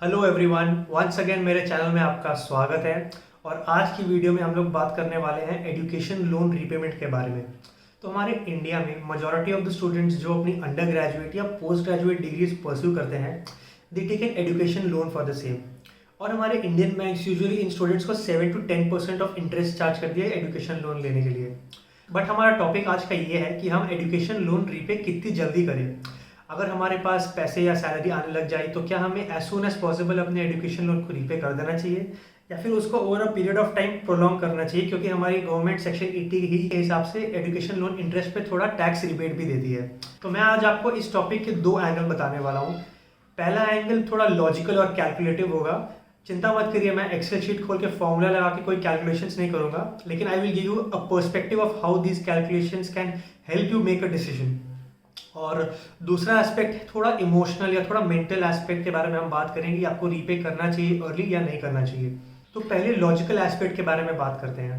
Hello everyone, once again मेरे channel में आपका स्वागत है। और आज की वीडियो में हम लोग बात करने वाले हैं एजुकेशन लोन रीपेमेंट के बारे में। तो हमारे इंडिया में मेजॉरिटी ऑफ द स्टूडेंट्स जो अपनी अंडर ग्रेजुएट या पोस्ट ग्रेजुएट डिग्रीज परस्यू करते हैं, they take an education loan for the same. और हमारे इंडियन बैंक्स यूजुअली इन स्टूडेंट्स को 7 to 10% ऑफ इंटरेस्ट चार्ज कर दिया है एजुकेशन लोन लेने के लिए। बट हमारा टॉपिक आज का ये है कि हम एजुकेशन लोन रीपे कितनी जल्दी करें। अगर हमारे पास पैसे या सैलरी आने लग जाए तो क्या हमें एज सुन एज पॉसिबल अपने एजुकेशन लोन को रीपे कर देना चाहिए या फिर उसको over a period of time prolong करना चाहिए, क्योंकि हमारी गवर्नमेंट सेक्शन 80 ही के हिसाब से एजुकेशन लोन इंटरेस्ट पे थोड़ा टैक्स रिबेट भी देती है। तो मैं आज आपको इस टॉपिक के दो एंगल बताने वाला हूँ। पहला एंगल थोड़ा लॉजिकल और कैलकुलेटिव होगा। चिंता मत करिए, मैं एक्सेल शीट खोल के फॉर्मूला लगा के कोई कैलकुलेशंस नहीं करूँगा, लेकिन I will give you a perspective of how these calculations can help you make a decision. और दूसरा एस्पेक्ट थोड़ा इमोशनल या थोड़ा मेंटल एस्पेक्ट के बारे में हम बात करेंगे कि आपको रीपे करना चाहिए अर्ली या नहीं करना चाहिए। तो पहले लॉजिकल एस्पेक्ट के बारे में बात करते हैं।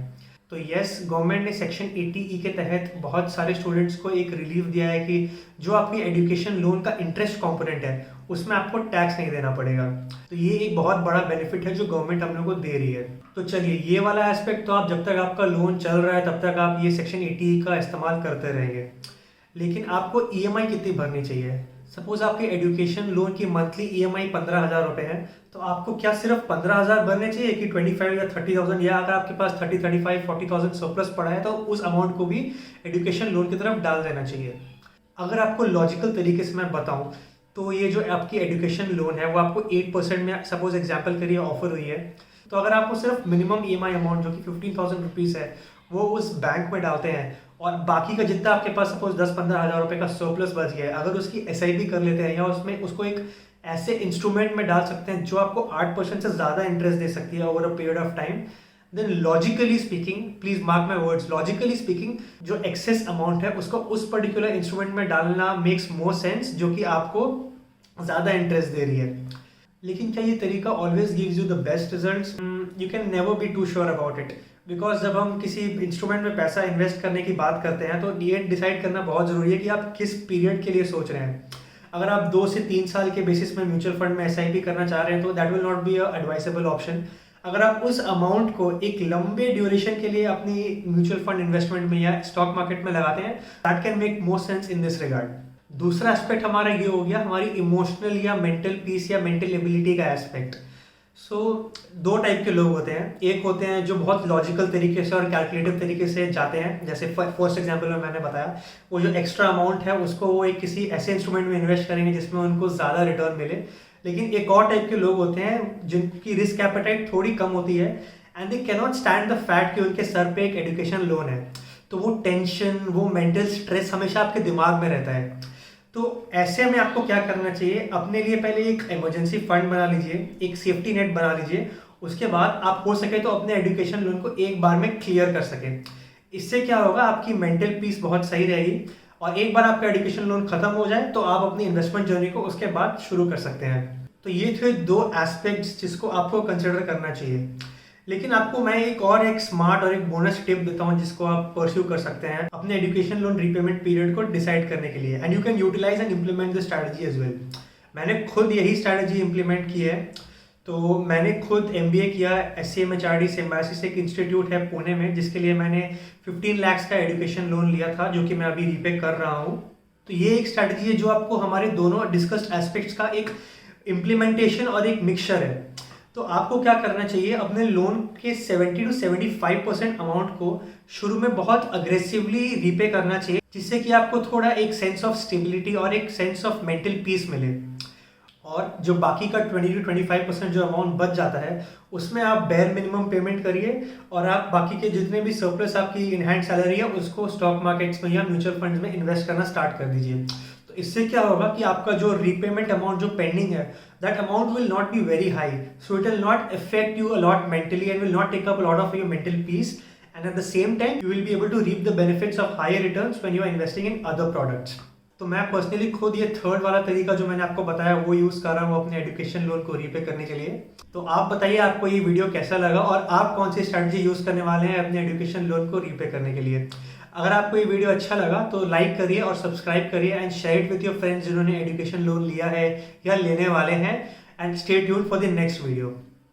तो यस, गवर्नमेंट ने सेक्शन 80E के तहत बहुत सारे स्टूडेंट्स को एक रिलीफ दिया है कि जो आपकी एजुकेशन लोन का इंटरेस्ट कंपोनेंट है उसमें आपको टैक्स नहीं देना पड़ेगा। तो ये एक बहुत बड़ा बेनिफिट है जो गवर्नमेंट हम लोग को दे रही है। तो चलिए, ये वाला एस्पेक्ट तो आप जब तक आपका लोन चल रहा है तब तक आप ये सेक्शन 80E का इस्तेमाल करते रहेंगे। लेकिन आपको ईएमआई कितनी भरनी चाहिए? सपोज आपके एजुकेशन लोन की मंथली ईएमआई 15,000 रुपये है, तो आपको क्या सिर्फ 15,000 भरने चाहिए कि 25 या 30,000, या अगर आपके पास 30, 35, 40,000 सरप्लस पड़ा है तो उस अमाउंट को भी एजुकेशन लोन की तरफ डाल देना चाहिए। अगर आपको लॉजिकल तरीके से मैं बताऊं तो ये जो आपकी एजुकेशन लोन है वो आपको 8% में, सपोज एग्जाम्पल करिए, ऑफर हुई है। तो अगर आपको सिर्फ मिनिमम ईएमआई अमाउंट जो कि 15,000 रुपीज़ है वो उस बैंक में डालते हैं और बाकी का जितना आपके पास सपोज 10-15 हज़ार रुपये का सरप्लस बच गया है, अगर उसकी एसआईपी कर लेते हैं या उसमें उसको एक ऐसे इंस्ट्रूमेंट में डाल सकते हैं जो आपको 8% से ज़्यादा इंटरेस्ट दे सकती है over a period of time, then logically speaking, please mark my words, logically speaking जो एक्सेस अमाउंट है उसको उस पर्टिकुलर इंस्ट्रूमेंट में डालना मेक्स मोर सेंस, जो कि आपको ज़्यादा इंटरेस्ट दे रही है। लेकिन क्या ये तरीका always gives you the best results? You can never be too sure about it, because जब हम किसी इंस्ट्रूमेंट में पैसा इन्वेस्ट करने की बात करते हैं तो ये डिसाइड करना बहुत ज़रूरी है कि आप किस पीरियड के लिए सोच रहे हैं। अगर आप 2 से 3 साल के बेसिस में म्यूचुअल फंड में एसआईपी करना चाह रहे हैं तो that will not be a advisable option. अगर आप उस अमाउंट को एक लंबे ड्यूरेशन के लिए अपनी म्यूचुअल फंड इन्वेस्टमेंट में या स्टॉक मार्केट में लगाते हैं, that can make more sense in this regard. दूसरा एस्पेक्ट हमारा ये हो गया हमारी इमोशनल या मेंटल पीस या मेंटल एबिलिटी का एस्पेक्ट। सो दो टाइप के लोग होते हैं। एक होते हैं जो बहुत लॉजिकल तरीके से और कैलकुलेटिव तरीके से जाते हैं, जैसे फर्स्ट एग्जांपल में मैंने बताया, वो जो एक्स्ट्रा अमाउंट है उसको वो एक किसी ऐसे इंस्ट्रूमेंट में इन्वेस्ट करेंगे जिसमें उनको ज़्यादा रिटर्न मिले। लेकिन एक और टाइप के लोग होते हैं जिनकी रिस्क एपेटाइट थोड़ी कम होती है and they can not stand the fact कि उनके सर पे एक एजुकेशन लोन है। तो वो टेंशन, वो मेंटल स्ट्रेस हमेशा आपके दिमाग में रहता है। तो ऐसे में आपको क्या करना चाहिए, अपने लिए पहले एक इमरजेंसी फंड बना लीजिए, एक सेफ्टी नेट बना लीजिए। उसके बाद आप हो सके तो अपने एजुकेशन लोन को एक बार में क्लियर कर सके। इससे क्या होगा, आपकी मेंटल पीस बहुत सही रहेगी और एक बार आपका एजुकेशन लोन खत्म हो जाए तो आप अपनी इन्वेस्टमेंट जर्नी को उसके बाद शुरू कर सकते हैं। तो ये थे दो एस्पेक्ट्स जिसको आपको कंसिडर करना चाहिए। लेकिन आपको मैं एक स्मार्ट और एक बोनस टिप देता हूँ जिसको आप परस्यू कर सकते हैं अपने एजुकेशन लोन रीपेमेंट पीरियड को डिसाइड करने के लिए, and you can utilise and implement the strategy as well. मैंने खुद यही स्ट्रैटेजी इंप्लीमेंट की है। तो मैंने खुद MBA किया SCMHRD सिम्बायोसिस, एक इंस्टीट्यूट है पुणे में, जिसके लिए मैंने 15 लाख का एजुकेशन लोन लिया था जो कि मैं अभी रीपे कर रहा हूँ। तो ये एक स्ट्रैटेजी है जो आपको हमारे दोनों डिस्कस्ड एस्पेक्ट्स का एक इम्प्लीमेंटेशन और एक मिक्सचर है। तो आपको क्या करना चाहिए, अपने लोन के 70 to 75% अमाउंट को शुरू में बहुत अग्रेसिवली रीपे करना चाहिए, जिससे कि आपको थोड़ा एक सेंस ऑफ स्टेबिलिटी और एक सेंस ऑफ मेंटल पीस मिले। और जो बाकी का 20 to 25% जो अमाउंट बच जाता है उसमें आप बेयर मिनिमम पेमेंट करिए और आप बाकी के जितने भी सरप्लस आपकी इन हैंड सैलरी है उसको स्टॉक मार्केट्स में या म्यूचुअल फंड्स में इन्वेस्ट करना स्टार्ट कर दीजिए। तो इससे क्या होगा कि आपका जो रीपेमेंट अमाउंट जो पेंडिंग है, that amount will not be very high, so it will not affect you a lot mentally and will not take up a lot of your mental peace, and at the same time you will be able to reap the benefits of higher returns when you are investing in other products. तो मैं personally खुद ये third वाला तरीका जो मैंने आपको बताया वो यूज़ कर रहा हूँ अपने एजुकेशन लोन को रीपे करने के लिए। तो आप बताइए आपको ये वीडियो कैसा लगा और आप कौन सी स्ट्रैटेजी यूज़ करने वाले हैं अपने एजुकेशन लोन को रीपे करने के लिए। अगर आपको ये वीडियो अच्छा लगा तो लाइक करिए और सब्सक्राइब करिए and share it with your friends जिन्होंने एजुकेशन लोन लिया है या लेने वाले हैं। and stay tuned for the next video.